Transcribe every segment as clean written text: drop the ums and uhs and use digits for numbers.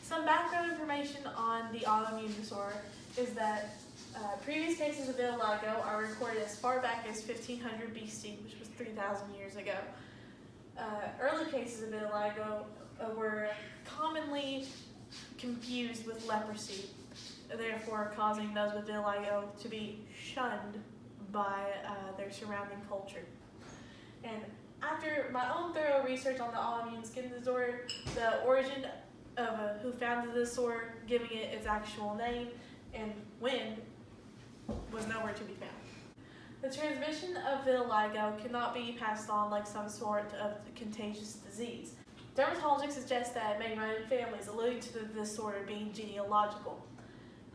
Some background information on the autoimmune disorder is that previous cases of vitiligo are recorded as far back as 1500 BC, which was 3,000 years ago. Early cases of vitiligo were commonly confused with leprosy, therefore causing those with vitiligo to be shunned by their surrounding culture. And after my own thorough research on the autoimmune skin disorder, the origin of who founded the disorder, giving it its actual name, and when was nowhere to be found. The transmission of vitiligo cannot be passed on like some sort of contagious disease. Dermatologists suggest that it may run in families, alluding to the disorder being genealogical.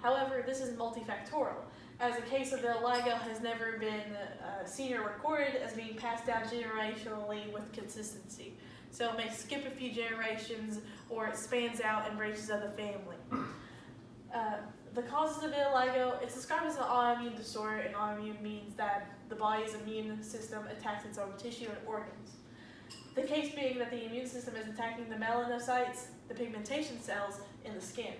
However, this is multifactorial, as a case of vitiligo has never been seen or recorded as being passed down generationally with consistency. So it may skip a few generations, or it spans out in branches of the family. The causes of vitiligo, it's described as an autoimmune disorder, and autoimmune means that the body's immune system attacks its own tissue and organs. The case being that the immune system is attacking the melanocytes, the pigmentation cells, in the skin.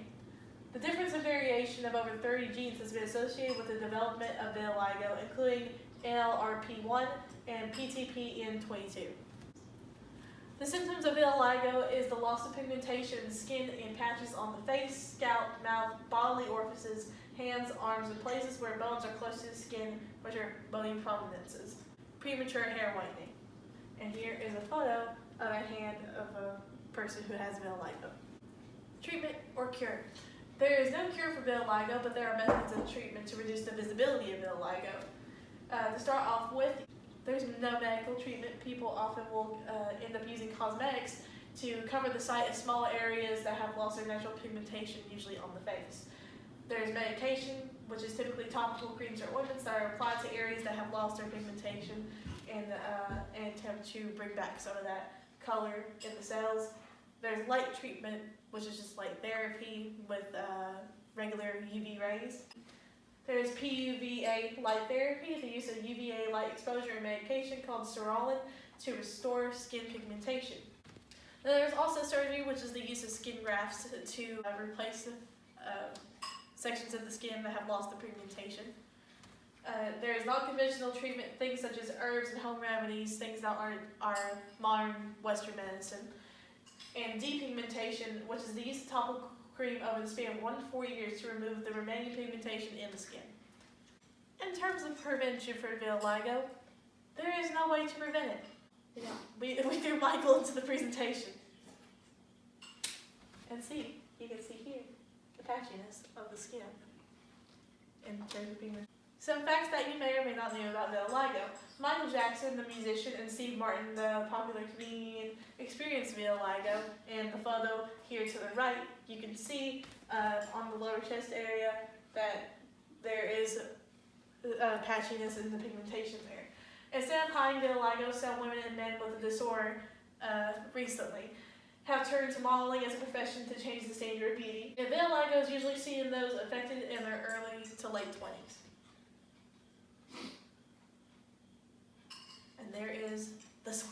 The difference and variation of over 30 genes has been associated with the development of vitiligo, including NLRP1 and PTPN22. The symptoms of vitiligo is the loss of pigmentation in skin and patches on the face, scalp, mouth, bodily orifices, hands, arms, and places where bones are close to the skin, which are bony prominences. Premature hair whitening. And here is a photo of a hand of a person who has vitiligo. Treatment or cure. There is no cure for vitiligo, but there are methods of treatment to reduce the visibility of vitiligo. To start off with, there's no medical treatment. People often will end up using cosmetics to cover the site of small areas that have lost their natural pigmentation, usually on the face. There's medication, which is typically topical creams or ointments that are applied to areas that have lost their pigmentation in an attempt to bring back some of that color in the cells. There's light treatment, which is just light therapy with regular UV rays. There's PUVA light therapy, the use of UVA light exposure and medication called Serolin to restore skin pigmentation. Then there's also surgery, which is the use of skin grafts to replace sections of the skin that have lost the pigmentation. There is non-conventional treatment, things such as herbs and home remedies, things that are modern Western medicine. And depigmentation, which is the use of topical cream over the span of 1 to 4 years to remove the remaining pigmentation in the skin. In terms of prevention for vitiligo, there is no way to prevent it. Yeah, we threw Michael into the presentation. And see, you can see here the patchiness of the skin in terms of pigmentation. Some facts that you may or may not know about vitiligo. Michael Jackson, the musician, and Steve Martin, the popular comedian, experienced vitiligo. In the photo here to the right, you can see on the lower chest area that there is patchiness in the pigmentation there. Instead of hiding vitiligo, some women and men with the disorder recently have turned to modeling as a profession to change the standard of beauty. And vitiligo is usually seen in those affected in their early to late 20s. And there is the switch.